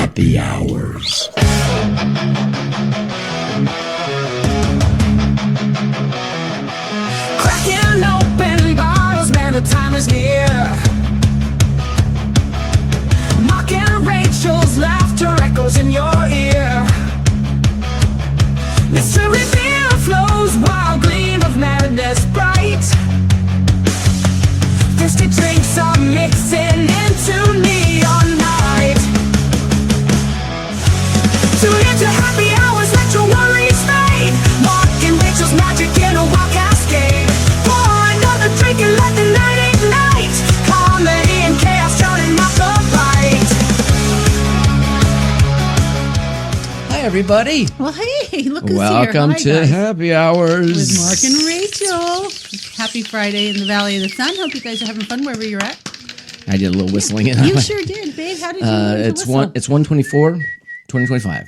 Happy Hours. Cracking open bottles, man, the time is near. Mocking Rachel's laughter echoes in your ear. Mystery beer flows, wild gleam of madness bright. Thirsty drinks are mixing into neon night. Tune into happy hours, let your worries fade. Mocking Rachel's magic in a wild cascade. Pour another drink and let the night ignite. Comedy and chaos drowning out the light. Hi, everybody. Well, hey, look who's Welcome here. Hi, to guys. Happy Hours. With Mark and Rachel. Happy Friday in the Valley of the Sun. Hope you guys are having fun wherever you're at. I did a little whistling. You sure did, babe. How did you learn to whistle? It's 1/24/2025.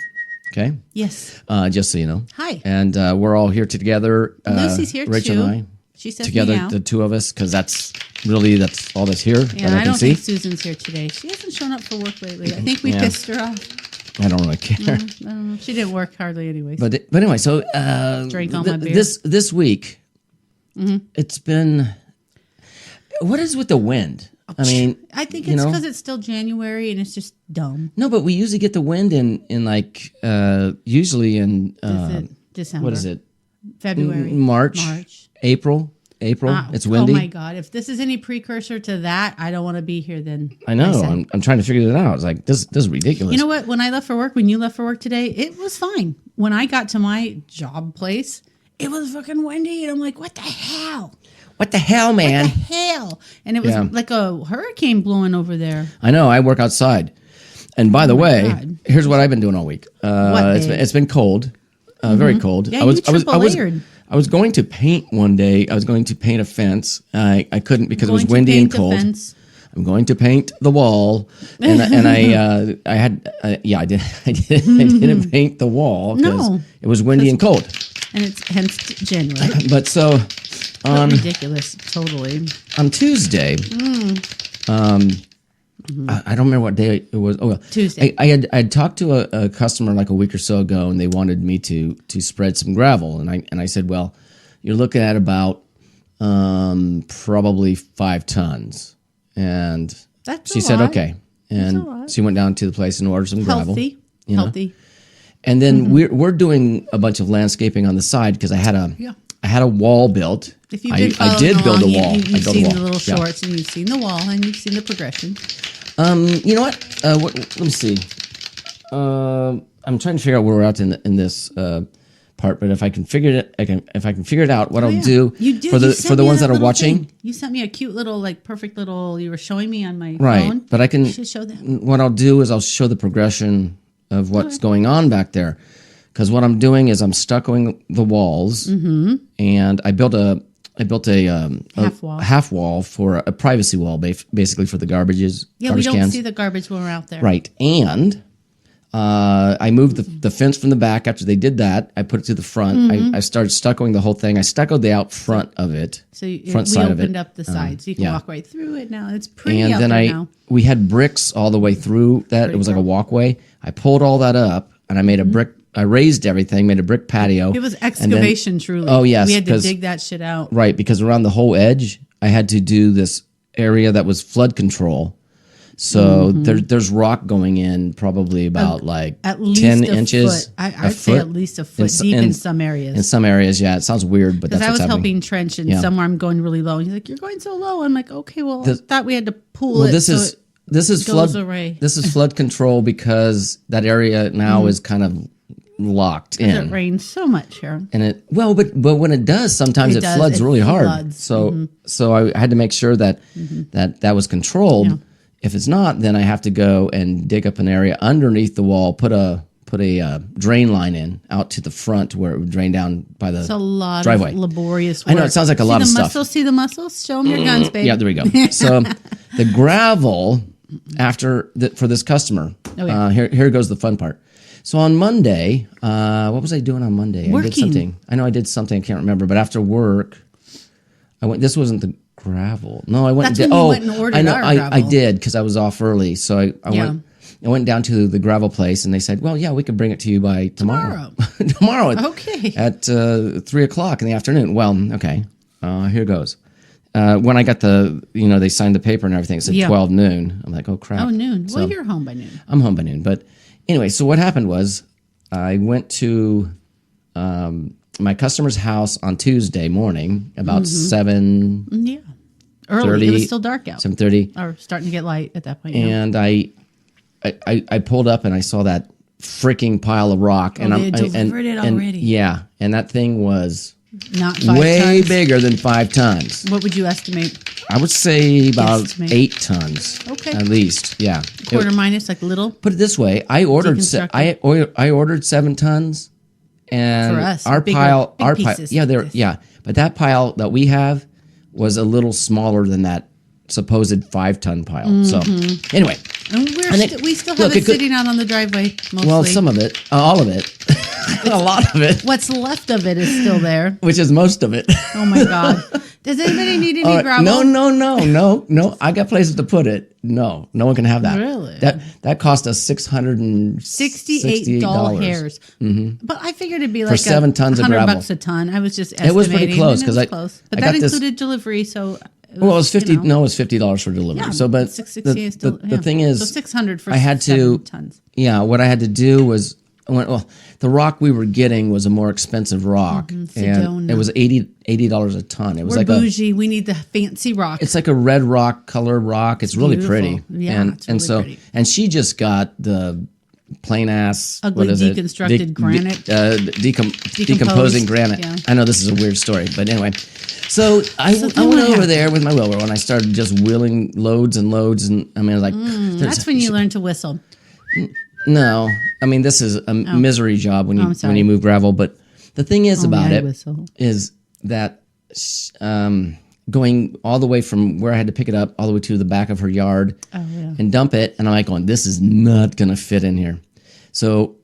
Okay? Yes. Just so you know. Hi. And we're all here together. Lucy's here, Rachel too. and I. She says together, meow. the two of us, because that's all that's here Yeah, that I I can don't see. think Susan's here today. She hasn't shown up for work lately. I think we pissed her off. I don't really care. I don't know. She didn't work hardly anyways. But anyway, so Drank all my beer. this week, it's been. What is with the wind? I mean, I think you it's know? because it's still January and it's just dumb. No, but we usually get the wind in like usually in December. what is it? February. March. April. It's windy. Oh my God. If this is any precursor to that, I don't want to be here then. I know. said. I'm trying to figure it out. It's like this is ridiculous. You know what? When I left for work, when you left for work today, it was fine. When I got to my job place, it was fucking windy. And I'm like, what the hell? What the hell, man? What the hell? And it was Yeah. like a hurricane blowing over there. I know. I work outside. And by the way, God. here's what I've been doing all week. What, It's been cold, very cold. Yeah, you triple layered. I was going to paint one day. I was going to paint a fence. I couldn't because it was windy and cold. I'm going to paint the wall, and I did. I didn't paint the wall because No. it was windy and cold. And it's hence January. But so Ridiculous. Totally. on Tuesday, I don't remember what day it was. Oh, well, Tuesday. I had talked to a customer like a week or so ago, and they wanted me to spread some gravel, and I said, well, you're looking at about probably 5 tons, and That's she a said lot. okay, a and lot. she went down to the place and ordered some gravel. Healthy. you know. Healthy. And then we're doing a bunch of landscaping on the side because I had a wall built. If you've I been following did build a along, wall. I You've built seen a wall. the little Yeah. shorts, and you've seen the wall, and you've seen the progression. You know what? Let me see. I'm trying to figure out where we're at in this part, but if I can figure it, if I can figure it out, what I'll do You did. for You the sent me ones that are little watching. thing. You sent me a cute little, like, perfect little. You were showing me on my Right, phone. but I can. You should show them. What I'll do is I'll show the progression of what's going on back there, because what I'm doing is I'm stuccoing the walls, and I built a half wall for a privacy wall, basically for the garbages. Yeah, we garbage don't cans. see the garbage when we're out there. Right, and I moved the fence from the back. After they did that, I put it to the front. I started stuccoing the whole thing. I stuccoed the out front of it. So front we side of it. opened up the sides, so you can yeah. walk right through it now. It's pretty And out then there now. we had bricks all the way through that. It was like a walkway. I pulled all that up and I made a brick. I raised everything, made a brick patio. It was and then- excavation, truly. Oh, yes, we had to 'cause- dig that shit out. Right, because around the whole edge, I had to do this area that was flood control. So there's rock going in probably about like At least 10 a inches. foot. I'd say at least a foot deep in some areas. In some areas, yeah. It sounds weird, but that's Because I what's was happening. helping trench, and Yeah. somewhere I'm going really low. And he's like, "You're going so low." I'm like, "Okay, well, I thought we had to pull Well, it." this so is it this is goes flood. away. This is flood control because that area now is kind of locked in. It rains so much here. And but when it does, sometimes it does. floods It really hard. floods. So I had to make sure that that was controlled. Yeah. If it's not, then I have to go and dig up an area underneath the wall, put a drain line in out to the front where it would drain down by the It's a lot driveway. of laborious work. I know, it sounds like a lot of stuff. See the muscles? Show them your guns, baby. Yeah, there we go. So the gravel for this customer. Oh, yeah. Here goes the fun part. So on Monday, what was I doing on Monday? I did Working. something. I know I did something. I can't remember. But after work, I went. This wasn't the gravel. No, I went. That's and did, when you went and ordered I know. our I gravel. did because I was off early. So I Yeah. went. I went down to the gravel place, and they said, "Well, yeah, we could bring it to you by tomorrow." Tomorrow, Okay. at 3:00 in the afternoon. Well, okay, here goes. When I got they signed the paper and everything. It said 12 noon. I'm like, oh crap. Oh, noon. So Well, you're home by noon. I'm home by noon. But anyway, so what happened was I went to my customer's house on Tuesday morning about 7:30. Yeah. Early. It was still dark out. 7:30. Or starting to get light at that point. Yeah. And I pulled up and I saw that freaking pile of rock. Oh, they had delivered it already. Yeah. And that thing was Not 5 way tons. bigger than 5 tons. What would you estimate? I would say about Guesstimate. 8 tons. Okay. At least. Yeah. Quarter minus, like little? Put it this way, I ordered Deconstructed. I ordered 7 tons, and For us, our bigger, pile, big our pile, pieces yeah, like they're this. yeah, but that pile that we have was a little smaller than that supposed 5-ton pile. So anyway, And we still have look, it sitting out on the driveway, mostly. well, some of it, all of it, a lot of it, What's left of it is still there. which is most of it. Oh, my God. Does anybody need any gravel? No. I got places to put it. No one can have that. Really? That cost us $668 hairs. But I figured it'd be like 7 tons of gravel. $100 a ton. I was just estimating. It was pretty close, and it was 'cause close. But I that got this- included delivery, so. Well, it was 50. you know. No, it was $50 for delivery. Yeah, So, but 660 is still, the thing is, so 600 for I had 7 to. tons. Yeah, what I had to do was, the rock we were getting was a more expensive rock, and Sedona. it was $80 a ton. It was We're like bougie. We need the fancy rock. it's like a red rock colored rock. It's really beautiful. pretty. Yeah, and it's really so pretty. and she just got the plain ass Ugly what is it? deconstructed granite. Decomposing granite. yeah. I know this is a weird story, but anyway. So I then went what over happened? there with my wheelbarrow and I started just wheeling loads and loads, and I mean, I was like, That's when you learn to whistle. No, I mean this is a misery job when I'm sorry. you move gravel. But the thing is about I it whistle. is that going all the way from where I had to pick it up all the way to the back of her yard and dump it, and I'm like going, this is not gonna fit in here. So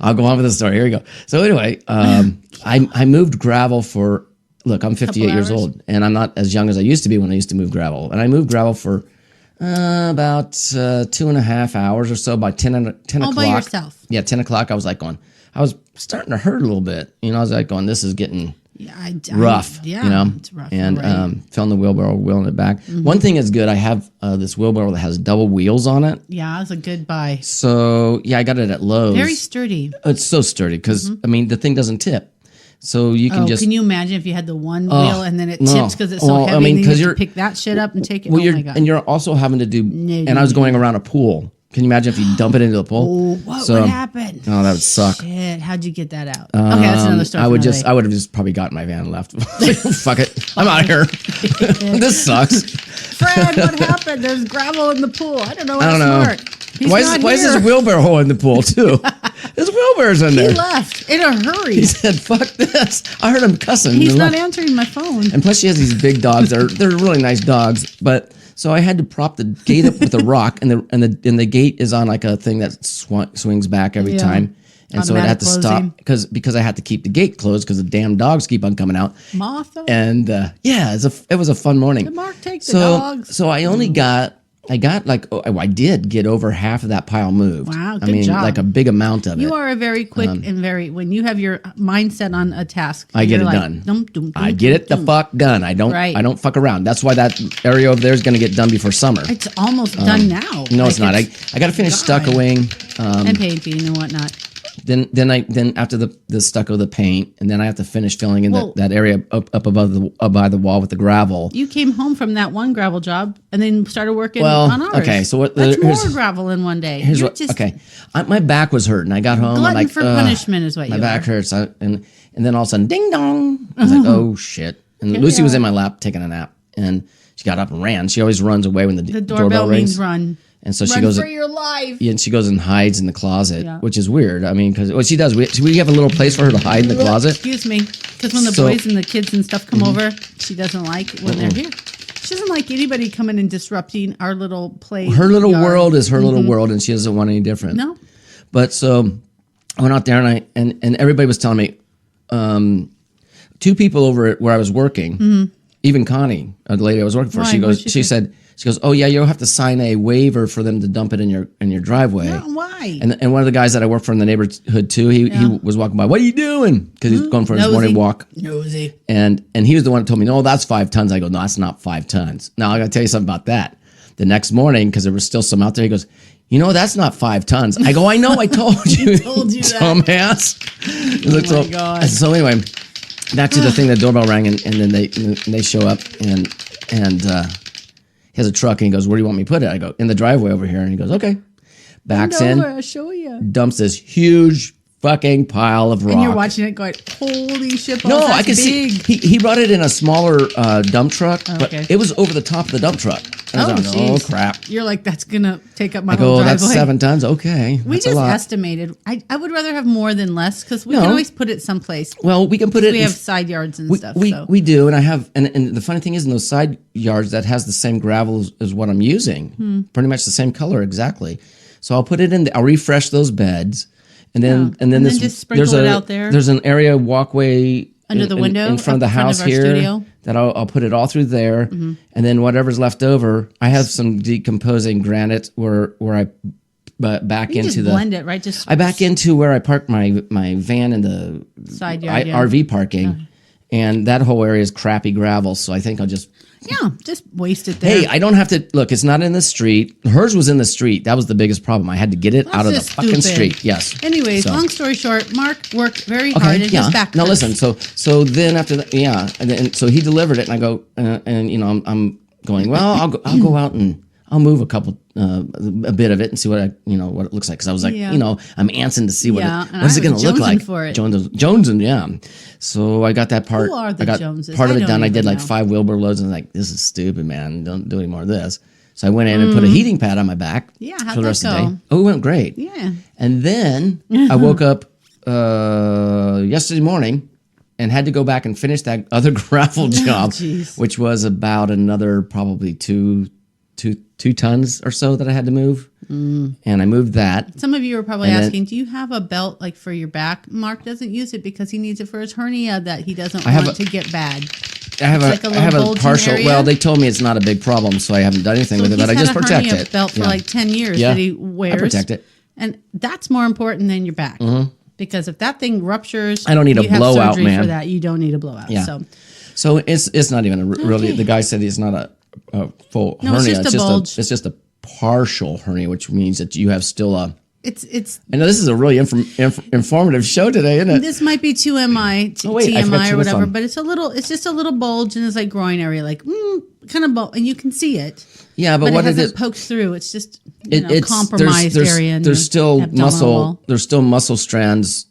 I'll go on with the story. Here we go. So anyway, I moved gravel for. Look, I'm 58 years hours? old, and I'm not as young as I used to be when I used to move gravel. And I moved gravel for about 2.5 hours or so. By 10 o'clock. All by yourself? Yeah, 10 o'clock. I was like going. I was starting to hurt a little bit. You know, I was like going. This is getting rough. Yeah, you know, it's rough. and right. filling the wheelbarrow, wheeling it back. One thing is good. I have this wheelbarrow that has double wheels on it. Yeah, it was a good buy. So yeah, I got it at Lowe's. Very sturdy. It's so sturdy because I mean the thing doesn't tip. So you can just. Can you imagine if you had the one wheel and then it no. tips because it's so Well, I heavy? mean, and then 'cause you have you're- to pick that shit up and take it. Well, Oh my god! and you're also having to do. And I was going around a pool. Can you imagine if you dump it into the pool? Oh, what would happen? Oh, that would suck. Shit, how'd you get that out? Okay, that's another story. I for would another just. day. I would have just probably gotten my van and left. Fuck it. I'm out of here. This sucks. Fred, what happened? There's gravel in the pool. I don't know. I don't know. Smart. He's Why not is here. this wheelbarrow in the pool too? There's wheelbarrows in He there. left in a hurry. He said, "Fuck this." I heard him cussing. He's and not left. answering my phone. And plus, she has these big dogs. They're really nice dogs. But so I had to prop the gate up with a rock, and the gate is on like a thing that swings back every Yeah. time. And so I had to Automatic stop because I had to keep the gate closed because the damn dogs keep on coming out. Martha. And yeah, it was a fun morning. Did Mark take the dogs? So I only I did get over half of that pile moved. Wow, I good mean, job. like a big amount of it. You are a very quick and very when you have your mindset on a task. I get you're it like, done. Dum, dum, I dum, get it the dum. fuck done. I don't Right. fuck around. That's why that area over there is going to get done before summer. It's almost done now. No, Like, it's not. I got to finish stuccoing. and painting and whatnot. Then after the stucco, the paint, and then I have to finish filling in Well- that area up above up by the wall with the gravel. You came home from that one gravel job and then started working Well, on ours. okay, so what- That's here's- more gravel in one day. Here's You're what. just Okay, my back was hurting. I got home. I'm glutton like, for "Ugh, punishment is what my you back are. hurts. And then all of a sudden, ding dong. I was like, oh shit. And Lucy was in my lap taking a nap, and she got up and ran. She always runs away when the doorbell rings. means run. And so she Run goes. for your life. Yeah, and she goes and hides in the closet, Yeah. which is weird. I mean, because what she does, we have a little place for her to hide in the closet. Excuse me. Because when the So- boys and the kids and stuff come over, she doesn't like when they're here. She doesn't like anybody coming and disrupting our little play. Her little yard. world is her little world, and she doesn't want any different. No. But so I went out there, and everybody was telling me, 2 people over at where I was working even Connie, the lady I was working for, Why? she What'd goes, she say? she goes, oh yeah, you'll have to sign a waiver for them to dump it in your driveway. No, why? And one of the guys that I work for in the neighborhood too, he was walking by. What are you doing? Because he's going for his morning walk. Nosy. And he was the one that told me, no, that's 5 tons. I go, no, that's not 5 tons. Now I got to tell you something about that. The next morning, because there was still some out there, he goes, you know, that's not 5 tons. I go, I know, I told you. told you that. Dumbass. Oh my God. So anyway, back to the thing, the doorbell rang, and then they show up, and he has a truck, and he goes, where do you want me to put it? I go, in the driveway over here. And he goes, okay. Backs in, I'll show you. dumps this huge fucking pile of rock. And you're watching it going, holy shit, No, that's I could big. see. He brought it in a smaller dump truck, but Okay. it was over the top of the dump truck. And I was like, oh, jeez. crap. You're like, that's going to take up my I whole go, driveway. that's 7 tons. Okay. We that's a just lot. estimated. I would rather have more than less because we No. can always put it someplace. Well, we can put it We in have side yards and stuff. We, so. we do, and I have, and the funny thing is, in those side yards, that has the same gravel as what I'm using, pretty much the same color exactly. So I'll put it in. I'll refresh those beds, and then And then this just sprinkle it out there. There's an area walkway Under the window in front of the up front house of our here studio? that I'll put it all through there, and then whatever's left over, I have some decomposing granite where I back You into just the blend it, right? Just I back into where I park my van in the side yard. Yeah. RV parking, and that whole area is crappy gravel. So I think I'll just Just waste it there. hey, I don't have to look. It's not in the street. Hers was in the street. That was the biggest problem. I had to get it out of the just fucking stupid. street. Yes. Anyways, So- long story short, Mark worked very hard and yeah. his back Now hurts. listen. So then after that, yeah, and then so he delivered it, and I go, and you know, I'm going. Well, I'll go out and I'll move a bit of it and see what what it looks like. Because I was like, Yeah. I'm antsing to see what Yeah, it, and what is I it going was to look jonesing like. for it. Jonesing, yeah. So I got that part. Who are the I got Joneses? part of I it don't done. I even did like know. 5 wheelbarrow loads, and like, this is stupid, man. Don't do any more of this. So I went in and put a heating pad on my back. Yeah, for how'd the that rest of the go? day. Oh, it went great. Yeah. And then I woke up yesterday morning and had to go back and finish that other gravel job, jeez. which was about another probably two tons or so that I had to move. And I moved that. Some of you are probably And then- asking, do you have a belt like for your back? Mark doesn't use it because he needs it for his hernia that he doesn't I have want to get bad. I have It's like a I little have a bulging partial. area? Well, they told me it's not a big problem, so I haven't done anything with it. But I He's just had a protect hernia it. belt for Yeah. like 10 years Yeah. that he wears. I protect it. And that's more important than your back. Because if that thing ruptures, I don't need a you have blowout, surgery man. for that. You don't need a blowout. Yeah. So So it's not even really. Okay. The guy said it's not a full No, it's hernia. just a bulge. It's just a partial hernia, which means that you have still a. it's I know this is a really informative show today, isn't it? this might be too MI, Oh, wait, I forgot TMI to or this whatever, one. but it's just a little bulge in his like groin area, like kind of and you can see it. Yeah, but But what it it is, hasn't poked through. It's just it's compromised area. in There's the still abdominal muscle. wall. There's still muscle strands,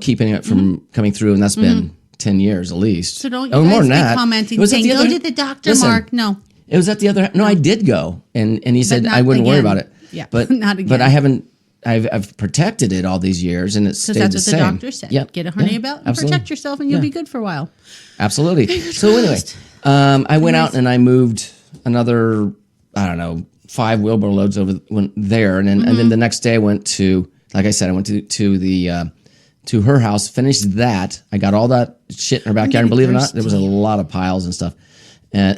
keeping it from coming through, and that's been 10 years at least. So don't you Oh, guys than be that. commenting It was at saying, the go other- to the doctor, Listen, Mark. No. It was at the other. No, I did go, and he said not I wouldn't worry again. about it. Yeah, but not But again. I haven't. I've protected it all these years, and it's Because stayed that's the what the same. doctor said. Yep. Get a hernia Yeah, belt and absolutely. protect yourself, and you'll Yeah. be good for a while. Absolutely. So anyway, I went out and I moved another, I don't know, 5 wheelbarrow loads went there, and then the next day I went to, like I said, I went to her house, finished that. I got all that shit in her backyard, and believe it or not, there was a lot of piles and stuff, and.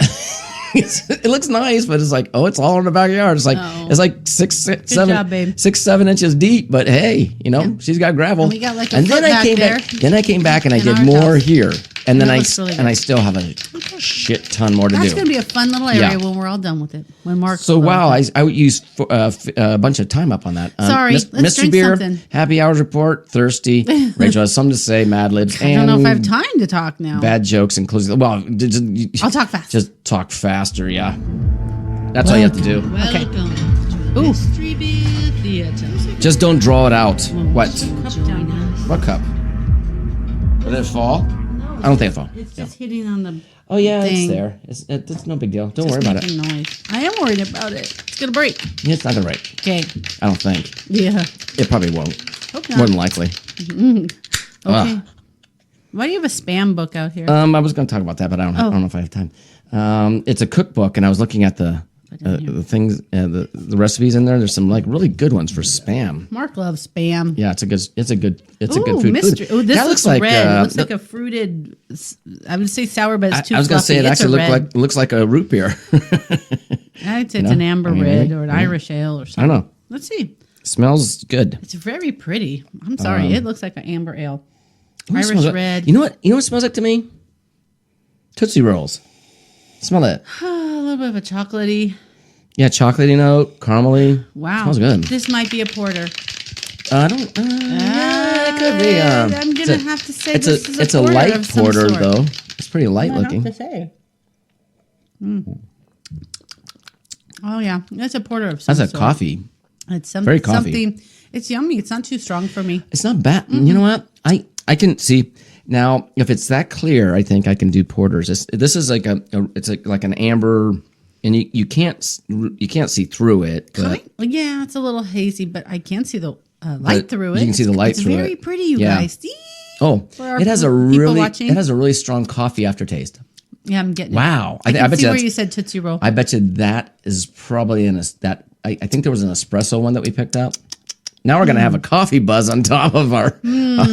It looks nice, but it's like, it's all in the backyard. It's like it's like 7 job, babe. 7 inches deep. But hey, she's got gravel. And we got like a and foot then I back came there back. Then I came back and I in did our more house. here, and then that I looks really and I good. still have a shit ton more to That's do. going to be a fun little area Yeah. when we're all done with it. When Mark. So wow, I used a bunch of time up on that. Sorry, let's Mystery drink beer, something. happy hours report, thirsty. Rachel has something to say. Mad Libs. I don't know if I have time to talk now. Bad jokes, including I'll talk fast. Just talk faster, yeah. That's all you have to do. Welcome to Ooh. Mystery Beer Theater. Just don't draw it out. What? Join us. What cup? Did it fall? I don't think it fall. It's just hitting on the. Oh yeah, thing. it's there. It's no big deal. Don't worry about it. making noise. I am worried about it. It's gonna break. Yeah, it's not gonna break. Okay. I don't think. Yeah. It probably won't. Hope not. More than likely. Okay. Why do you have a spam book out here? I was going to talk about that, but I don't know if I have time. It's a cookbook, and I was looking at the put in here. the things, the recipes in there. There's some like really good ones for spam. Mark loves spam. Yeah, it's a good Ooh, food. mystery. Oh, this That looks like red. It looks like a fruited. I would say sour, but it's too. I was gonna say it It's actually red. looks like a root beer. I'd say it's an amber red or an maybe. Irish ale or I something. don't know. Let's see. Smells good. It's very pretty. I'm sorry. It looks like an amber ale. Ooh, it Irish smells like- red. You know what? You know what it smells like to me? Tootsie Rolls. Smell it. A little bit of a chocolatey. Yeah, chocolatey note, caramely. Wow. Smells good. This might be a porter. I don't. Yeah, it could be. I'm gonna have to say it's this a is it's a a porter light of some porter sort. though. It's pretty light looking. to say. Oh yeah, that's a porter of some That's a sort. coffee. It's Very coffee. something. It's yummy. It's not too strong for me. It's not bad. Mm-hmm. You know what? I can see now if it's that clear. I think I can do porters. This is like like an amber, and you can't see through it. But Yeah, it's a little hazy, but I can see the light But through it. you can see the light it's through very it. pretty, you Yeah. guys. oh, our it has a people watching. really strong coffee aftertaste. Yeah, I'm getting it. Wow, I can bet see you where that's- you said Tootsie Roll. I bet you that is probably that. I think there was an espresso one that we picked up. Now we're gonna have a coffee buzz on top of our beer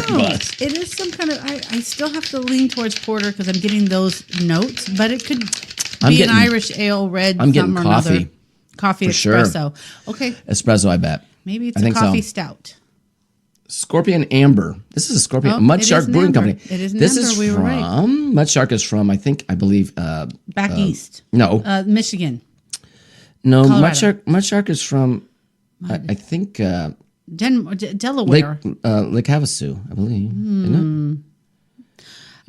buzz. It is some kind of. I still have to lean towards porter because I'm getting those notes, but it could be an Irish ale, red. I'm getting something or another. coffee. Coffee For sure. espresso. Okay, Espresso, I bet. maybe it's I a think so. coffee stout. Scorpion Amber. This is a Scorpion Oh, Mud it Shark is an Brewing amber. Company. It is an This amber, is we were right. from Mud Shark is from I believe Back east. no Michigan. Colorado. Colorado. Mud Shark is from I think Delaware. Lake Havasu, I believe. Hmm. Isn't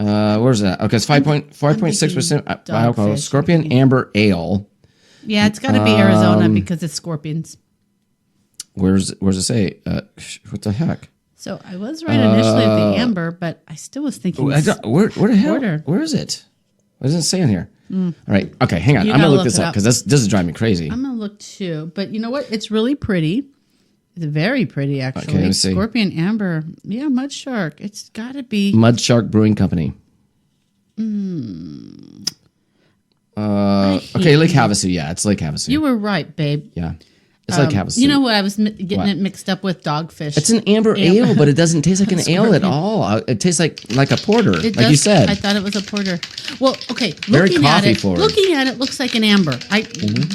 it? Where's that? Okay, it's 5.6% alcohol. Dogfish, Scorpion Amber Ale. Yeah, it's got to be Arizona because it's scorpions. Where's it say? What the heck? So I was right initially at the amber, but I still was thinking. Where the hell? Porter. Where is it? What does it say on here? All right. Okay, hang on. You I'm gonna gotta look this look it up because this is driving me crazy. I'm gonna look too, but you know what? It's really pretty. It's very pretty, actually. Okay, let me see. Scorpion amber, yeah, mud shark. It's got to be. Mud Shark Brewing Company. Okay, Lake Havasu. Yeah, it's Lake Havasu. You were right, babe. Yeah, it's Lake Havasu. You know what? I was getting What? it mixed up with dogfish. It's an amber ale, but it doesn't taste like an ale at all. It tastes like a porter, It like you does- said. I thought it was a porter. Well, okay. Very Looking at coffee it, forward. looking at it, looks like an amber.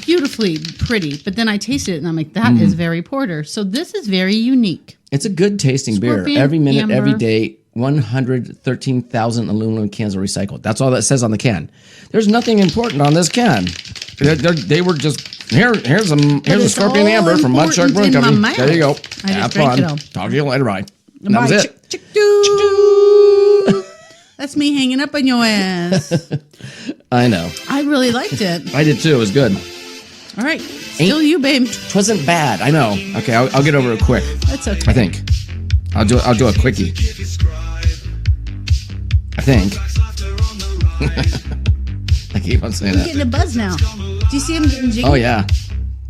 Beautifully pretty, but then I tasted it and I'm like, that is very porter. So this is very unique. It's a good tasting beer. Scorpion, Every minute, every amber. day, 113,000 aluminum cans are recycled. That's all that says on the can. There's nothing important on this can. They were just here's a it's Scorpion all Amber from Mud Shark important Brewing in my Company. There you go. mouth. I just Have drank fun. it all. Talk to you later. Bye. And that Bye. was it. Chick-doo. That's me hanging up on your ass. I know. I really liked it. I did too. It was good. All right. Still you, babe. It wasn't bad. I know. Okay, I'll get over it quick. That's okay. I think. I'll do a quickie. I think. I keep on saying I'm that. getting a buzz now. Do you see him getting jiggy? Oh yeah.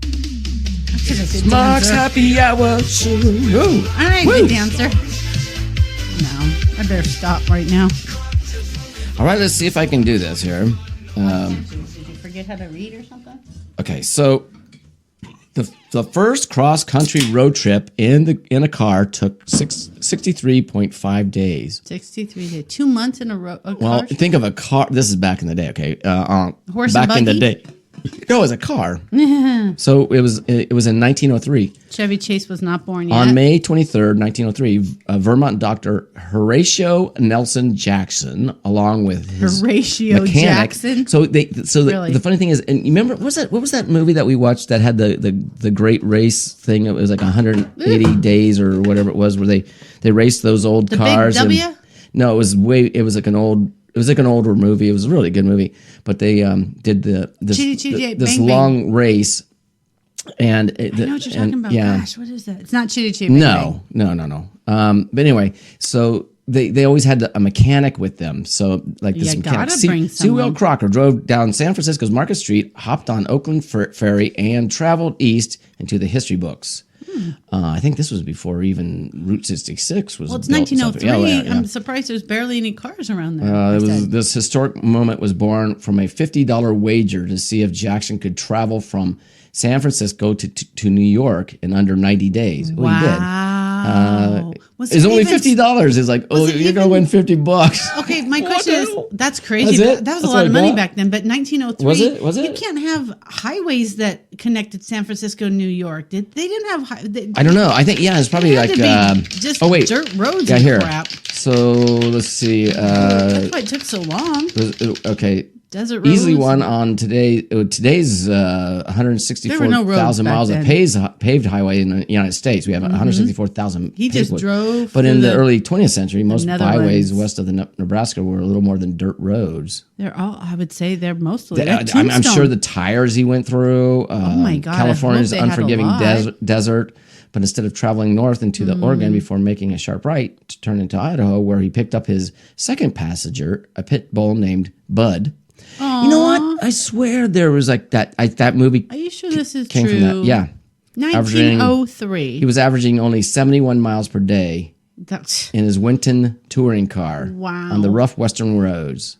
That's a good Mark's dancer. happy hour. Woo. All right, Woo. good dancer. No, I better stop right now. All right, let's see if I can do this here. Did you forget how to read or something? Okay, so the first cross country road trip in a car took 63.5 days. 63 days. 2 months in a row. Well, think of a car. This is back in the day. Okay, Horse back and in the buggy? day. No, it was a car. So it was in 1903. Chevy Chase was not born yet. On May 23rd, 1903, Vermont doctor Horatio Nelson Jackson, along with his Horatio mechanic. Jackson? So Really? the funny thing is, and you remember what was that movie that we watched that had the great race thing? It was like 180 days or whatever it was, where they raced those old The cars. Big W? And, no, it was like an older movie. It was a really good movie, but they did this Chitty Chitty this Bang Bang. long race. And I know what you're talking about. Yeah. Gosh, what is that? It's not Chitty Chitty Bang Bang. No. But anyway, so they always had a mechanic with them. So like this You mechanic, gotta bring Sewell someone. Crocker drove down San Francisco's Market Street, hopped on Oakland Ferry, and traveled east into the history books. I think this was before even Route 66 was. Well, it's built and stuff. 1903. Yeah. I'm surprised there's barely any cars around there. This historic moment was born from a $50 wager to see if Jackson could travel from San Francisco to New York in under 90 days. Well, he did. Wow. It's only $50. It's like, oh, you're going to win $50. Okay, my question is, that's crazy. That's it? That was That's a lot of what I money got? back then, but 1903. Was it? You can't have highways that connected San Francisco and New York. They didn't have. I don't know. I think, it's probably had like. to be just dirt roads and here. crap. So let's see. That's why it took so long. Okay. Desert roads. Easily one on today's 164,000 miles of paved highway in the United States. We have 164,000. He just drove. But in the early 20th century, most byways Netherlands. west of the Nebraska were a little more than dirt roads. They're all. I would say they're mostly. I'm sure the tires he went through. Oh my God! California's I hope they had a unforgiving lot. desert. But instead of traveling north into the Oregon before making a sharp right to turn into Idaho, where he picked up his second passenger, a pit bull named Bud. You know what? I swear there was like that movie. Are you sure this is came true? from that. Yeah. 1903. He was averaging only 71 miles per day That's. in his Winton touring car Wow. on the rough western roads.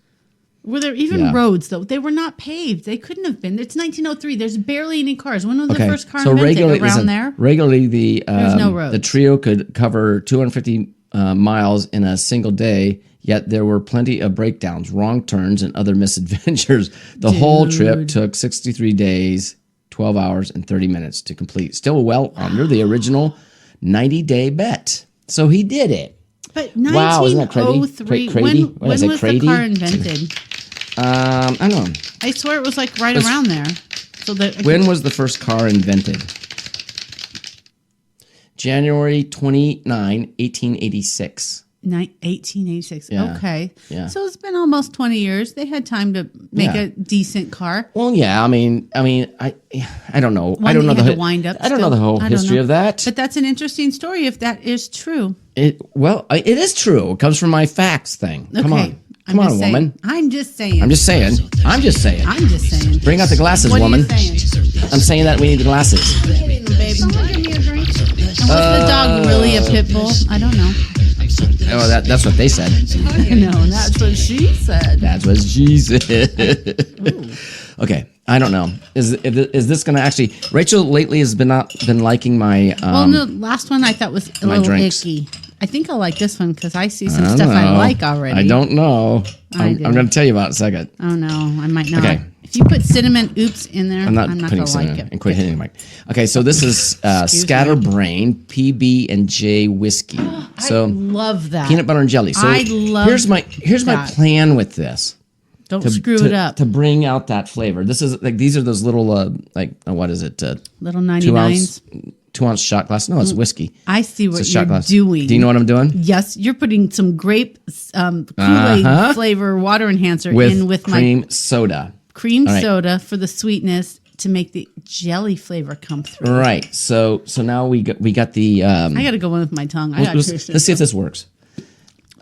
Were there even roads though? They were not paved. They couldn't have been. It's 1903. There's barely any cars. When was the first car invented? Around there? Regularly, the no roads. the trio could cover 250 miles in a single day. Yet there were plenty of breakdowns, wrong turns, and other misadventures. The whole trip took 63 days, 12 hours, and 30 minutes to complete. Still well under the original 90-day bet. So he did it. But Wow, isn't that crazy? 1903. Crazy? When was the car invented? I don't know. I swear it was like right around there. So that When was the first car invented? January 29, 1886. 1886. Yeah. Okay. Yeah. So it's been almost 20 years. They had time to make Yeah. a decent car. Well, yeah. I don't know. One I don't that know you had the to wind up I don't know the still. whole I don't history know. of that. But that's an interesting story if that is true. It is true. It comes from my facts thing. Come Okay. on. Come on, saying. woman. I'm just saying. I'm just saying. I'm just saying. I'm just saying. Bring out the glasses, What woman. are you saying? I'm saying that we need the glasses. Babe, someone give me a drink. And was the dog really a pit bull? I don't know. Oh, that's what they said. No, that's what she said. That's what she said. Okay. I don't know. Is this going to actually? Rachel lately has been liking my. Well, the last one I thought was a my little drinks. icky. I think I like this one because I see some don't stuff I know. like already. I don't know. I I'm do. going to tell you about it in a second. Oh no, I might not. Okay. If you put cinnamon oops in there, I'm not going putting to cinnamon like it. and quit hitting the mic. Okay, so this is Scatterbrain PB&J whiskey. So I love that. peanut butter and jelly. So I love here's my that. plan with this. Don't screw it up. To bring out that flavor. This is like these are those little what is it? Little 99s. 2-ounce shot glass. No, it's whiskey. I see what It's a shot you're glass. doing. Do you know what I'm doing? Yes, you're putting some grape Kool-Aid flavor water enhancer in with cream my soda. cream All right. soda for the sweetness to make the jelly flavor come through. Right. So now we got the. I got to go in with my tongue. let's see if this works.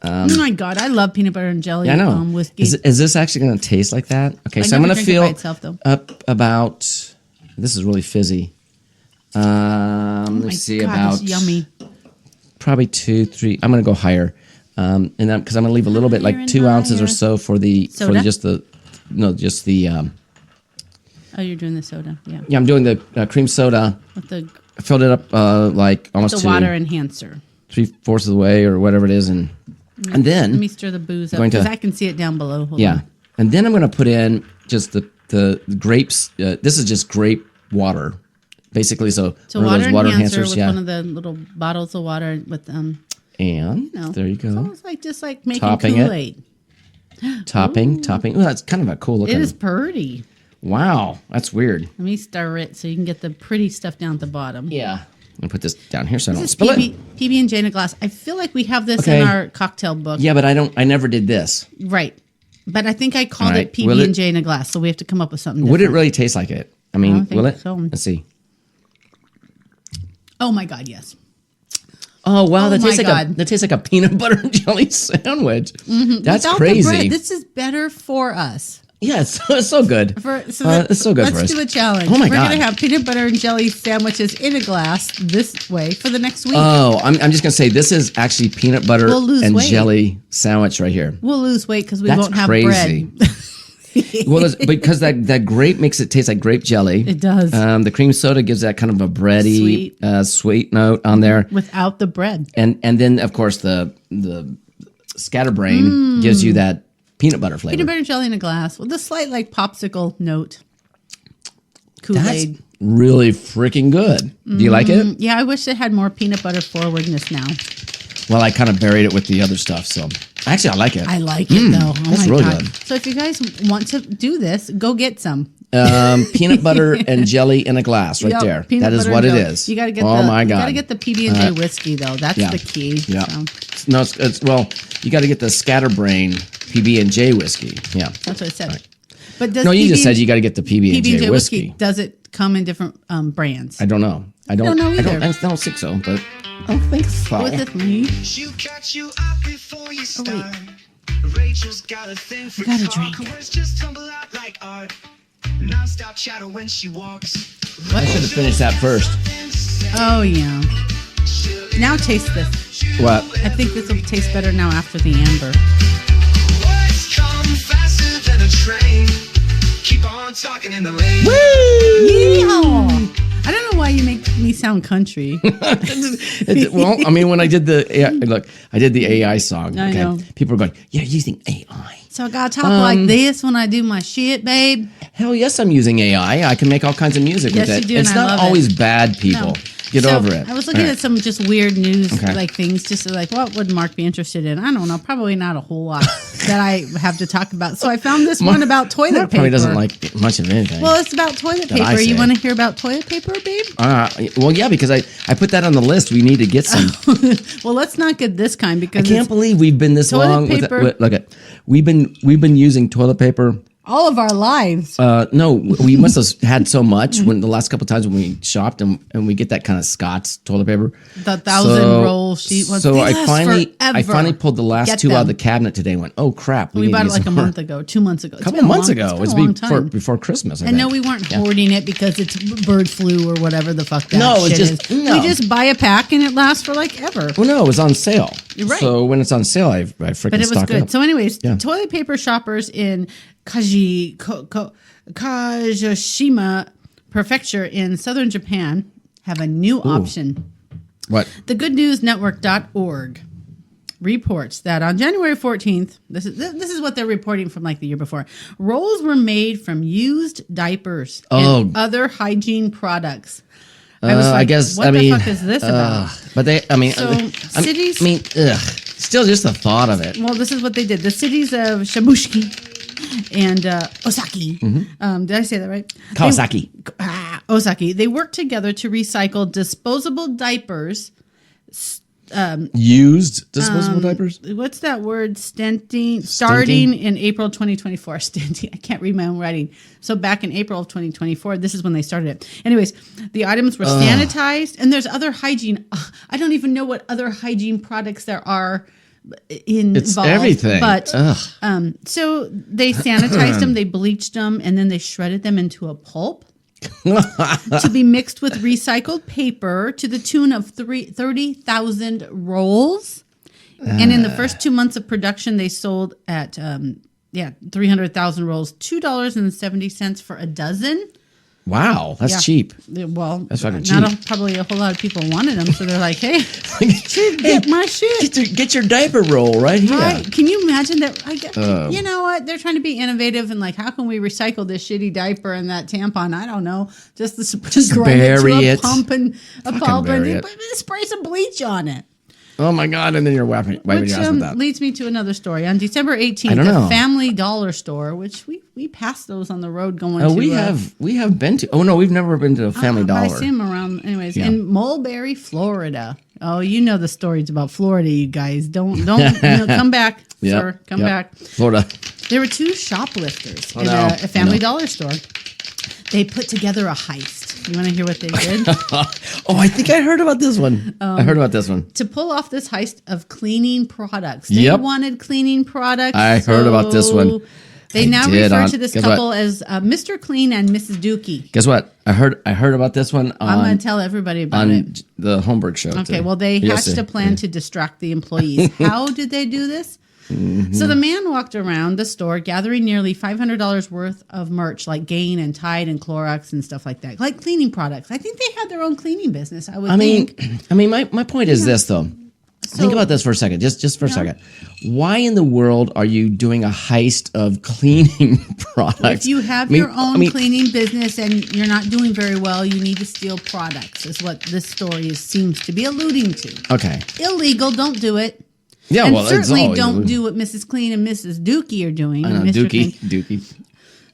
Oh my God, I love peanut butter and jelly Yeah, I know. whiskey. Is this actually going to taste like that? Okay, I so I'm never going to drink it by fill itself, though. up about. This is really fizzy. Let's see, God, about it's yummy. probably 2, 3. I'm going to go higher, and because I'm going to leave a little bit, Higher like and 2 ounces or higher. so for the Soda? just the. Oh, you're doing the soda, yeah. Yeah, I'm doing the cream soda. With the I filled it up like almost to water enhancer. 3/4 of the way or whatever it is, and then Let me stir the booze up going to- because I can see it down below. Hold yeah, on. and then I'm going to put in just the grapes. This is just grape water, basically. So So one of those water water enhancer enhancers, with yeah. one of the little bottles of water with And no. there you It's go. almost like just like making Topping it. Kool-Aid. Topping. Ooh, that's kind of a cool looking. It is pretty. Wow, that's weird. Let me stir it so you can get the pretty stuff down at the bottom. Yeah. I'm gonna put this down here so I don't This is spill it. PB and J in a glass. I feel like we have this Okay. in our cocktail book. Yeah, but I never did this. Right. But I think I called All right. it PB Will and it- J in a glass, so we have to come up with something Would it different. really taste like it? I I mean, don't think will it? so. Let's see. Oh my God, yes. Oh wow, Oh that tastes my like God. that tastes like a peanut butter and jelly sandwich. That's Without the crazy. bread, this is better for us. Yeah, it's so good. It's so good for us. Let's do a challenge. Oh my We're God. going to have peanut butter and jelly sandwiches in a glass this way for the next week. Oh, I'm just going to say this is actually peanut butter We'll lose and weight. jelly sandwich right here. We'll lose weight because we That's won't have crazy. bread. Well, because that grape makes it taste like grape jelly. It does. The cream soda gives that kind of a bready, sweet note on there. Without the bread. And then, of course, the scatterbrain gives you that peanut butter flavor. Peanut butter and jelly in a glass with a slight like popsicle note. That's Kool-Aid. really freaking good. Do you like it? Yeah, I wish it had more peanut butter forwardness now. Well, I kind of buried it with the other stuff, so actually I like it. I like it though. Oh that's my really God. good. So if you guys want to do this, go get some. Peanut butter and jelly in a glass, right Yep, there. peanut That is butter what and it jelly. is. You gotta get oh my you God. gotta get the PB&J whiskey though. That's yeah. the key. Yeah. So, No, it's well, you got to get the Scatterbrain PB&J whiskey. Yeah. that's what I said. But does No, you just said you got to get the PB&J whiskey. Does it come in different brands? I don't know. I don't know either. I don't think so, but I don't think so. With it, me. She'll catch you up before you start. Rachel's got a thing for gotta talk. drink. Words just tumble out like art. Non-stop chatter when she walks. I should have finished that first. Oh yeah. Now taste this. What? I think this will taste better now after the amber. Words come faster than a train. Keep on talking in the lane. Yeehaw! I don't know why you make me sound country. Well, I mean, when I did I did the AI song. I know. People are going, "You're using AI." So I gotta talk like this when I do my shit, babe. Hell yes, I'm using AI. I can make all kinds of music Yes, with it. you do, and It's I not love always it. bad, people. No. Get So, over it. I was looking All right. at some just weird news Okay. like things, just like what would Mark be interested in? I don't know, probably not a whole lot that I have to talk about. So I found this one about toilet Mark paper. probably doesn't like much of anything. Well, it's about toilet That I paper. You say. want to hear about toilet paper, babe? Well, yeah, because I put that on the list. We need to get some. Well, let's not get this kind I because can't it's believe we've been this toilet long. paper. Look at we've been using toilet paper. all of our lives. No, we must have had so much when the last couple of times when we shopped and we get that kind of Scott's toilet paper. The 1,000 roll sheet ones. So They I last finally forever. pulled the last Get two out of them. the cabinet today. And went, oh crap! We need bought to it get like a some more. month ago, 2 months ago. A couple months ago. It's been a long time. before Christmas. I And no, think. we weren't hoarding it because it's bird flu or whatever the fuck that No, it's shit just- is. no. We just buy a pack and it lasts for like ever. Well, no, it was on sale. You're right. So when it's on sale, I freaking But it was stock good. up. So, anyways, Yeah. toilet paper shoppers in Kajishima Prefecture in southern Japan have a new option. What? The goodnewsnetwork.org reports that on January 14th, this is what they're reporting from like the year before. Rolls were made from used diapers and other hygiene products. I was like, I guess. what the fuck is this about? But still just the thought of it. Well, this is what they did. The cities of Shibuya and Osaki. Did I say that right? Kawasaki. Osaki. They worked together to recycle disposable diapers. Used disposable diapers. What's that word? Starting in April 2024. Stenting. I can't read my own writing. So back in April of 2024, this is when they started it. Anyways, the items were sanitized, and there's other hygiene. I don't even know what other hygiene products there are involved. It's everything. But so they sanitized them, they bleached them, and then they shredded them into a pulp. To be mixed with recycled paper to the tune of 30,000 rolls. And in the first 2 months of production, they sold at 300,000 rolls, $2.70 for a dozen. Wow, that's cheap. Well, That's fucking probably a whole lot of people wanted them, so they're like, "Hey, get my shit." Get your diaper roll right here. Right? Can you imagine that? You know what? They're trying to be innovative and like, how can we recycle this shitty diaper and that tampon? I don't know. Just grind bury it to it. a pump and bury it. spray some bleach on it. Oh my God! And then you're wiping Which your ass with that. leads me to another story. On December 18th, I don't know. the Family Dollar Store, which we passed those on the road going to. We have been to. Oh no, we've never been to a Family Dollar. I see them around, anyways, in Mulberry, Florida. Oh, you know the stories about Florida, you guys. Don't come back, sir. Come back. Florida. There were two shoplifters in no. a Family Dollar store. They put together a heist. You want to hear what they did? Oh, I think I heard about this one. I heard about this one. To pull off this heist of cleaning products. They wanted cleaning products. I heard about this one. They I now did refer on- to this guess couple what? as Mr. Clean and Mrs. Dookie. Guess what? I heard about this one I'm going on to tell everybody about it. the Holmberg show. Okay, today. well, they hatched Yesterday. a plan to distract the employees. How did they do this? So the man walked around the store gathering nearly $500 worth of merch like Gain and Tide and Clorox and stuff like that, like cleaning products. I think they had their own cleaning business, I would think. My point is this though. Think about this for a second, just for a second. Why in the world are you doing a heist of cleaning products? If you have your own cleaning business and you're not doing very well, you need to steal products, is what this story seems to be alluding to. Okay. Illegal, don't do it. Yeah, And well, certainly it's all don't do what Mrs. Clean and Mrs. Dookie are doing. I know, Mr. Dookie. Clean. Dookie.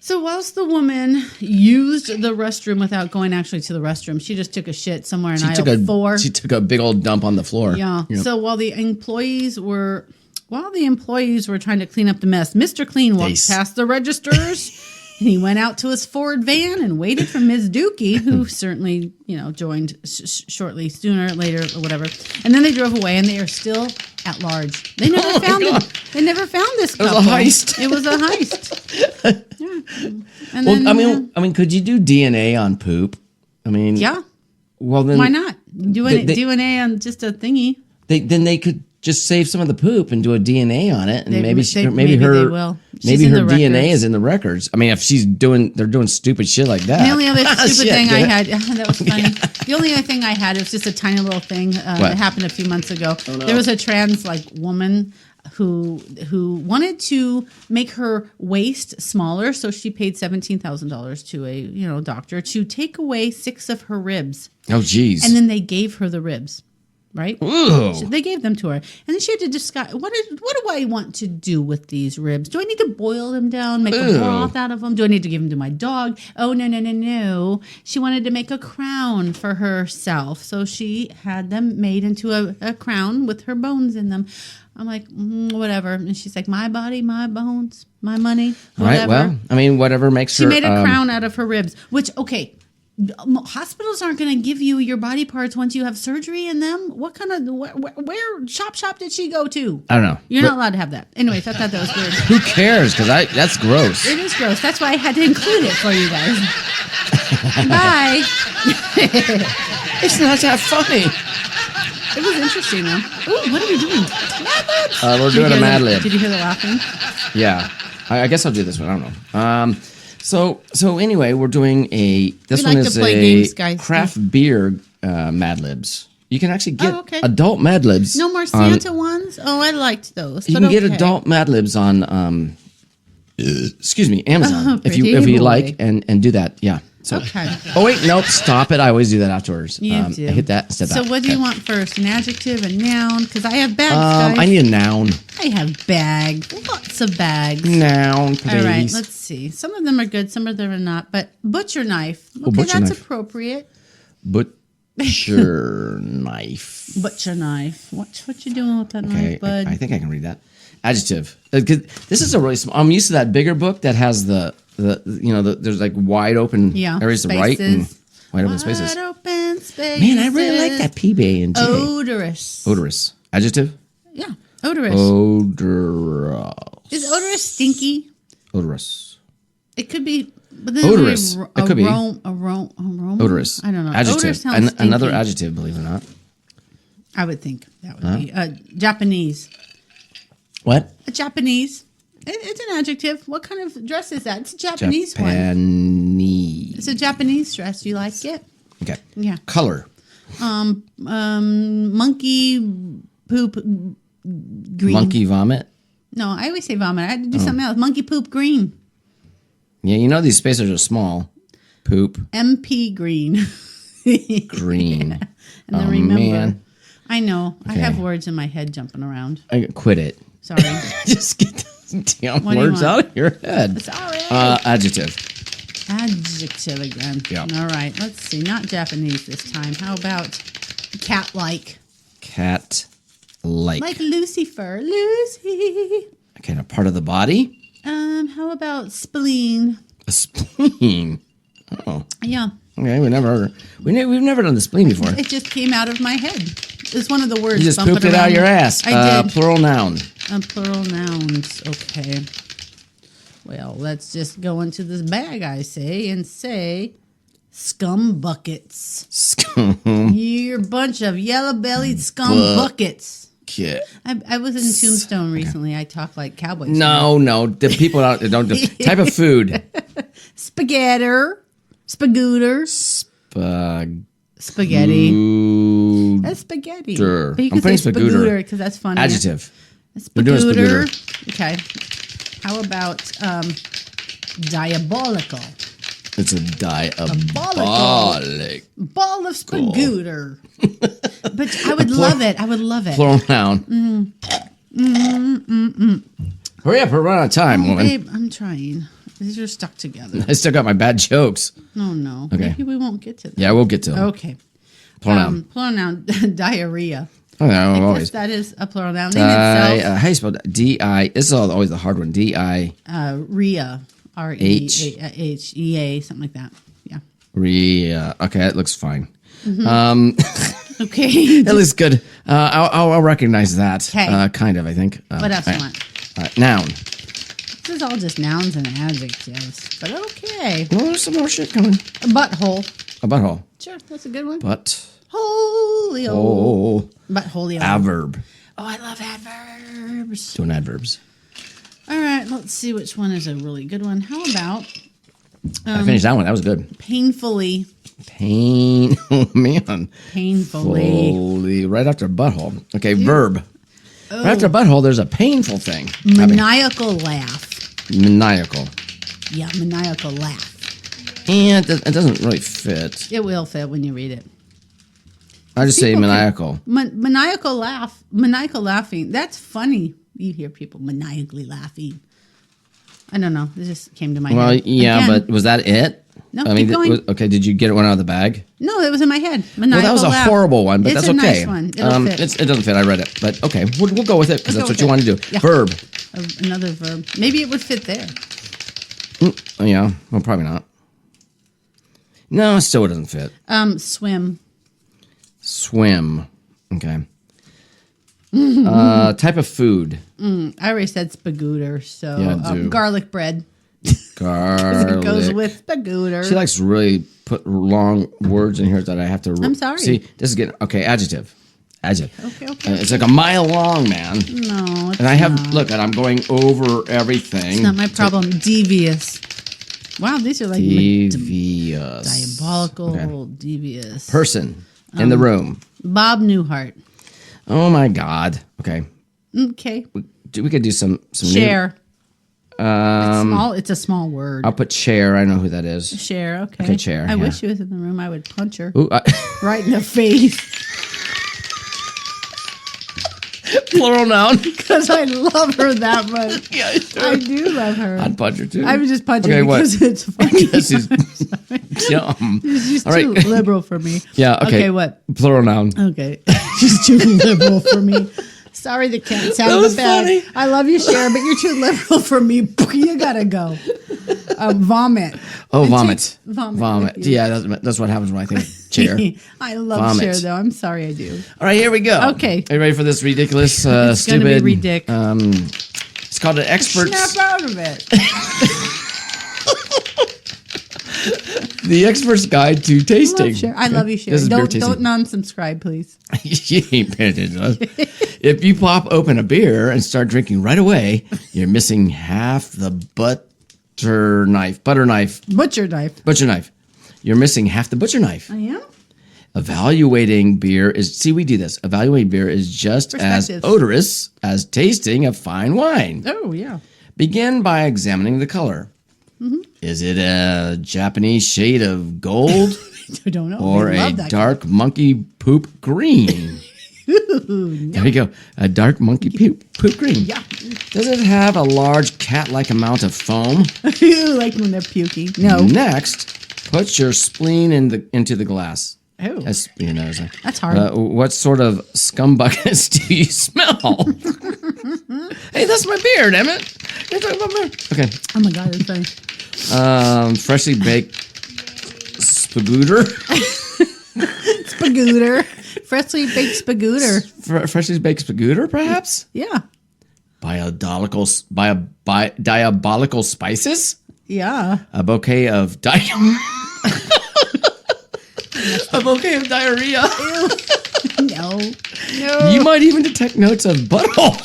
So whilst the woman used the restroom without going actually to the restroom, she just took a shit somewhere in aisle 4. She took a big old dump on the floor. Yeah. Yep. So while the employees were trying to clean up the mess, Mr. Clean walked past the registers and he went out to his Ford van and waited for Ms. Dookie, who certainly, joined shortly sooner, later, or whatever. And then they drove away and they are still at large. They never found them. They never found this couple. It was a heist. It was a heist. Yeah. And Well, then, I mean, could you do DNA on poop? I mean, yeah. Well, then Why not? Doing DNA on just a thingy. Then they could just save some of the poop and do a DNA on it, and maybe they will. She's maybe in her the DNA records. is in the records. I mean, if they're doing stupid shit like that. The only other stupid Shit, thing I yeah. had, that was funny. The only other thing I had, it was just a tiny little thing that happened a few months ago. Oh, no. There was a trans woman who wanted to make her waist smaller, so she paid $17,000 to a doctor to take away 6 of her ribs, Oh, geez. and then they gave her the ribs. Right? Ooh. So they gave them to her. And then she had to discuss, what do I want to do with these ribs? Do I need to boil them down, make a broth out of them? Do I need to give them to my dog? Oh, no. She wanted to make a crown for herself. So she had them made into a crown with her bones in them. I'm like, whatever. And she's like, my body, my bones, my money, whatever. Right. Well, I mean, whatever makes She her. made a crown out of her ribs, which, okay. Hospitals aren't going to give you your body parts once you have surgery in them. What kind of where shop did she go to? I don't know. You're not allowed to have that. Anyways, I thought that was weird. Who cares? Because that's gross. It is gross. That's why I had to include it for you guys. Bye. It's not that funny. It was interesting though. Ooh, what are we doing? Mad Libs. We're Did you doing a hear Mad the- Lib. Did you hear the laughing? Yeah. I guess I'll do this one. I don't know. So anyway, we're doing this We one like is to play a games, guys. craft beer Mad Libs. You can actually get okay. adult Mad Libs. No more Santa ones. Oh, I liked those. You but can get okay. adult Mad Libs on excuse me, Amazon if pretty you boy. like and do that. Yeah. So, Okay. Oh wait, nope, stop it. I always do that afterwards. You I do. hit that instead. So what do you want first? An adjective, a noun? Because I have bags, guys. I need a noun. I have bags. Lots of bags. Noun, please. All right, let's see. Some of them are good, some of them are not. But butcher knife. Okay, butcher that's knife. appropriate. Butcher knife. Butcher knife. What you doing with that Okay, knife, bud? I think I can read that. Adjective. 'Cause this is a really small. I'm used to that bigger book that has there's like wide open areas to write and spaces. wide open spaces. Wide open spaces. Man, I really like that PB and J. Odorous. Odorous. Adjective. Yeah, odorous. Odorous. Is odorous stinky? Odorous. It could be. But then Odorous. A It could be. aroma. Odorous. I don't know. Adjective. Odor sounds Another stinky. adjective, believe it or not. I would think that would be Japanese. What? A Japanese. It's an adjective. What kind of dress is that? It's a Japanese one. Japanese. It's a Japanese dress. You like it? Okay. Yeah. Color. Monkey poop green. Monkey vomit. No, I always say vomit. I had to do something else. Monkey poop green. Yeah, you know these spaces are small. Poop. MP green. Green. And then remember. Man. I know. I Okay. have words in my head jumping around. I quit it. Sorry. Just get those damn What do you words want? out of your head. Sorry. Adjective. Adjective again. Yeah. All right. Let's see. Not Japanese this time. How about cat-like? Cat-like. Like Lucifer. Lucy. Okay, a part of the body. How about spleen? A spleen. Oh, Yeah. okay. We've never done the spleen before. It just came out of my head. It's one of the words. You just bumping pooped it out around. of your ass. I did. Plural noun. Plural nouns. Okay. Well, let's just go into this bag, I say, and say scum buckets. Scum. You're a bunch of yellow-bellied scum buckets. Kid. I was in Tombstone recently. I talk like cowboys. No. The people don't do type of food. Spaghetti. Spagooter. Spaghetti. That's spaghetti. But you I'm can say putting spagooter. spagooter because that's funny. Adjective. Spagooter. We're doing spagooter. Okay. How about diabolical? It's a diabolic. Ball of spagooter. But I would love it. Plural noun. Hurry up, we're running out of time, woman. Babe, I'm trying. These are stuck together. I still got my bad jokes. No. Okay. Maybe we won't get to that. Yeah, we'll get to them. Okay. Plural noun. Plural noun, diarrhea. Oh, no, I guess always. that is a plural noun in itself. How you spell that? D-I. This is always the hard one. D-I. Rhea. R-E-H-E-A, something like that. Yeah. Rhea. Okay, that looks fine. Okay. That looks good. I'll recognize that. Okay. Kind of, I think. What else all you right. want? Noun. This is all just nouns and adjectives. But okay. Well, there's some more shit coming. A butthole. A butthole. Sure, that's a good one. But. Holy Oh. Butthole. Adverb. Oh, I love adverbs. Doing adverbs. All right, let's see which one is a really good one. How about I finished that one. That was good. painfully? Oh, man. Painfully. Fully. Right after butthole. Okay, verb. Right after butthole, there's a painful thing. Maniacal laugh. Maniacal. Yeah, maniacal laugh. And it doesn't really fit. It will fit when you read it. I just say maniacal. Maniacal laugh. Maniacal laughing. That's funny. You hear people maniacally laughing. I don't know. It just came to my head. Well, yeah, Again, but was that it? No, keep going. Okay, did you get one out of the bag? No, it was in my head. Well, Maniacal that was a laugh. horrible one, but It's that's a okay. nice one. It'll fit. It doesn't fit. I read it, but okay, we'll go with it because We'll that's go what you with want to do. Yeah. Verb. Another verb. Maybe it would fit there. Oh, yeah, well, probably not. No, still it doesn't fit. Swim. Swim. Okay. Type of food. I already said spagooter, so Yeah, do. garlic bread. Garlic. It goes with spagooter. She likes to really put long words in here that I have to. I'm sorry. See, this is getting okay. Adjective. Okay. It's like a mile long, man. No, it's And I have not. look, and I'm going over everything. It's not my problem. Devious. Wow, these are like Devious. diabolical, Okay. devious. Person in the room. Bob Newhart. Oh my God. Okay. Okay. We could do some Share. It's a small word. I'll put chair. I know who that is. Share. Okay. Okay, chair, I yeah. wish she was in the room. I would punch her Ooh, right in the face plural noun. because I love her that much. Yeah, I do love her. I'd punch her too. I would just punch Okay, her what? because it's funny. This is dumb. She's All too right. liberal for me. Yeah. Okay. Okay, what? Plural noun. Okay. She's too liberal for me. Sorry, the cat's out That of was the bag. funny. I love you, Cher, but you're too liberal for me. You gotta go. Vomit. Oh, It vomit. takes vomit. Vomit. with you. Yeah, that's what happens when I think of chair. I love Vomit. Cher, though. I'm sorry I do. All right, here we go. Okay. Are you ready for this ridiculous, It's stupid? gonna be ridic. It's called an expert's. Snap out of it. The expert's guide to tasting. I love you, Cher. This is beer Don't tasting. non-subscribe, please. You ain't paying attention. If you pop open a beer and start drinking right away, you're missing half the butter knife. Butcher knife. You're missing half the butcher knife. I am? Evaluating beer is, see, we do this. Evaluating beer is just as Perspective. odorous as tasting a fine wine. Oh, yeah. Begin by examining the color. Mm-hmm. Is it a Japanese shade of gold I don't know. or I a love that dark monkey poop green? There we go. A dark monkey poop green. Yeah. Does it have a large cat-like amount of foam? Like when they're puking. No. Next, put your spleen into the glass. Oh. That's, That's hard. what sort of scumbuckets do you smell? Hey, that's my beer, damn it. You're talking about beer. Okay. Oh my God, that's funny. Freshly baked spagooter. Spagooter. Freshly baked spagooter. Freshly baked spagooter, perhaps? Yeah. diabolical spices? Yeah. A bouquet of a bouquet of diarrhea. No. You might even detect notes of butthole.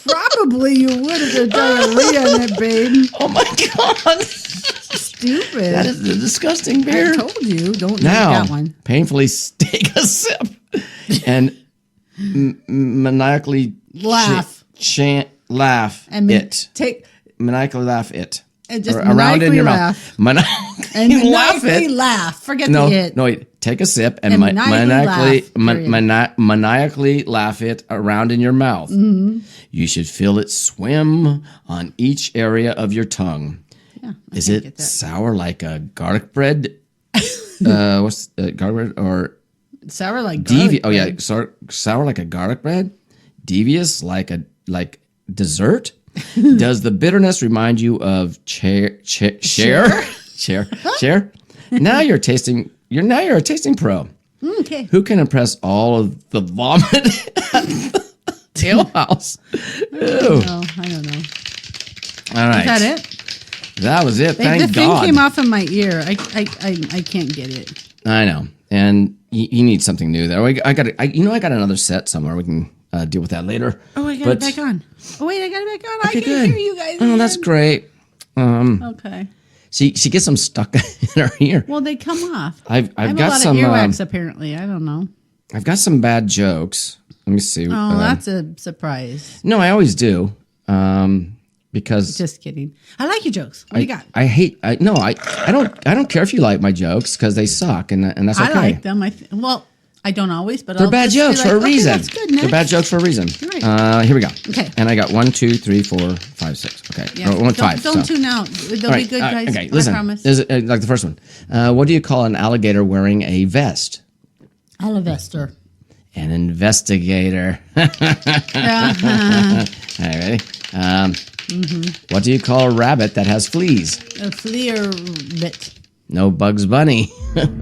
Probably you would if there's diarrhea in it, babe. Oh my God. Stupid. That is a disgusting beer. I told you, don't drink Now, that one. painfully take a sip and maniacally Laugh. laugh And it. Maniacally laugh it. And just Or around in your laugh. mouth. And Laugh maniacally it. laugh. Forget No, the it. no, wait. Take a sip and, And maniacally laugh, maniacally laugh it around in your mouth. Mm-hmm. You should feel it swim on each area of your tongue. Yeah, Is it sour like a garlic bread? What's garlic bread or sour like garlic oh yeah, bread. sour like a garlic bread? Devious like dessert? Does the bitterness remind you of share? Now you're a tasting pro. Okay. Who can impress all of the vomit at the alehouse? No, I don't know. All right. Is that it? That was it. Thank the God. thing came off of my ear. I can't get it. I know. And you need something new there. I got another set somewhere. We can deal with that later. Oh, I got it back on. Oh, wait, I got it back on. Okay, I can't hear you guys. Oh, that's great. Okay. She gets them stuck in her ear. Well, they come off. I've I have got a lot some of earwax, apparently. I don't know. I've got some bad jokes. Let me see. Oh, that's a surprise. No, I always do. Because Just kidding. I like your jokes. What do you got? I don't care if you like my jokes because they suck and that's okay. I like them. I don't always, but They're I'll bad just jokes be for a like, reason. Okay, that's good. They're Next. bad jokes for a reason. You're right. Here we go. Okay. And I got 1, 2, 3, 4, 5, 6. Okay. Yeah. Or 1, 5. Don't so. tune out. They'll All be right, good, guys. Okay, listen. I promise. There's, like the first one. What do you call an alligator wearing a vest? Alivester. An investigator. Yeah. All right, ready? What do you call a rabbit that has fleas? A fleer bit. No Bugs Bunny.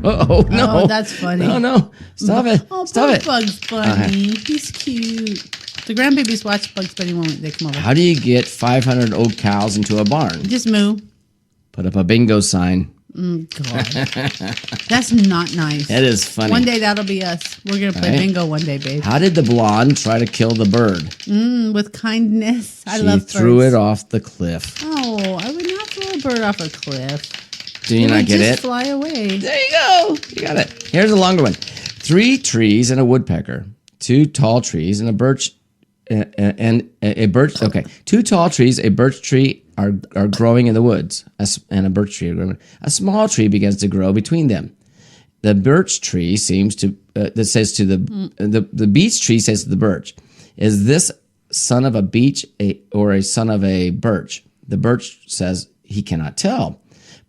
Oh no! Oh, that's funny. No! Stop it! Oh, Stop poor it! Bugs Bunny. He's cute. The grandbabies watch Bugs Bunny when they come over. How do you get 500 old cows into a barn? Just moo. Put up a bingo sign. God. That's not nice. That is funny. One day that'll be us. We're going to play Right. bingo one day, babe. How did the blonde try to kill the bird? With kindness. I She love threw birds. it off the cliff. Oh, I would not throw a bird off a cliff. Do you It not would get just it? fly away. There you go. You got it. Here's a longer one. 3 trees and a woodpecker. 2 tall trees and a birch and a birch. Okay. 2 tall trees, a birch tree are growing in the woods, and a birch tree. A small tree begins to grow between them. The birch tree seems to that says to the beech tree says to the birch, "Is this son of a beech or a son of a birch?" The birch says he cannot tell.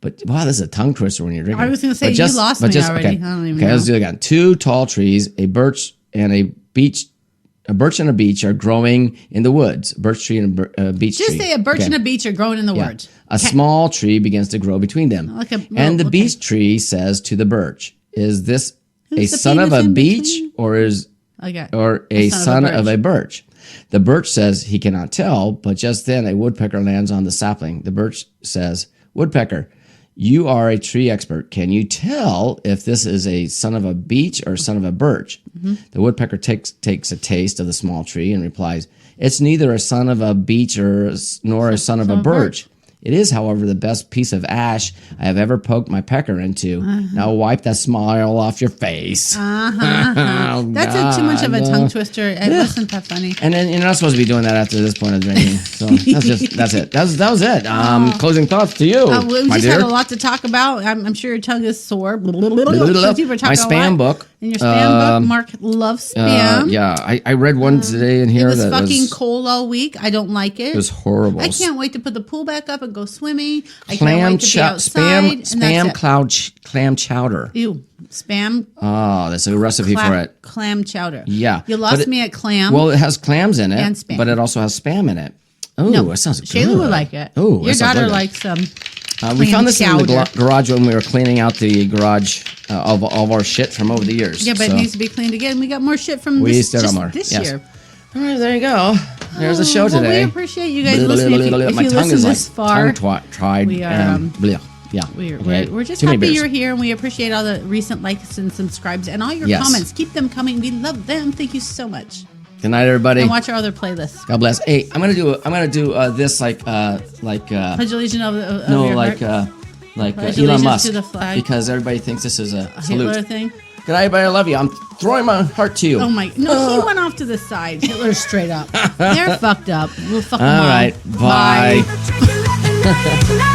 But wow, this is a tongue twister when you're drinking. I was going to say, But you lost me already. Okay, I don't even okay, know. let's do it again. 2 tall trees, a birch and a beech. A birch and a beech are growing in the woods. A birch tree and a beech tree. Just say a birch and a beech are growing in the Yeah. woods. A small tree begins to grow between them. And the beech tree says to the birch, "Is this a Who's the son of penis a in beech between? or a son of a birch?" The birch says he cannot tell, but just then a woodpecker lands on the sapling. The birch says, "Woodpecker, you are a tree expert. Can you tell if this is a son of a beech or son of a birch?" The woodpecker takes a taste of the small tree and replies, "It's neither a son of a beech nor a son of a birch. It is, however, the best piece of ash I have ever poked my pecker into. Now wipe that smile off your face." Oh, That's too much of a God. tongue twister. It wasn't that funny. And then you're not supposed to be doing that after this point of drinking. So that's it. That was it. Closing thoughts to you, We my just dear. had a lot to talk about. I'm sure your tongue is sore. My My spam book. In your spam book, Mark loves spam. Yeah, I read one today in It here was that fucking cold all week. I don't like it. it was horrible. I can't wait to put the pool back up and go swimming. I can't Clam wait to be outside. clam chowder. Ew, spam Oh, that's a recipe for it. clam chowder. Yeah, you but lost it- me at clam. Well, it has clams in it, And spam. but it also has spam in it. Oh, no, that sounds good. Shayla would like it. Oh, your daughter likes we found this in the chowder. garage when we were cleaning out the garage of our shit from over the years. Yeah, but So it needs to be cleaned again. We got more shit from we this, still got just more. this Yes. year. All right, there you go. There's the show Well, today. we appreciate you guys listening. If My you tongue listen is this far, tried. we are, Yeah. we're just Too many happy beers. you're here, and we appreciate all the recent likes and subscribes and all your Yes. comments. Keep them coming. We love them. Thank you so much. Good night, everybody. And watch our other playlists. God bless. Hey, I'm gonna do this like Pledge allegiance of no your like heart. like Pledge Elon allegiance Musk to the flag. because everybody thinks this is a Hitler salute. thing. Good night, everybody. I love you. I'm throwing my heart to you. Oh my! No, he went off to the side. Hitler's straight up. They're fucked up. We'll fuck them All all. right. Bye. Let the trick and let the night ignite.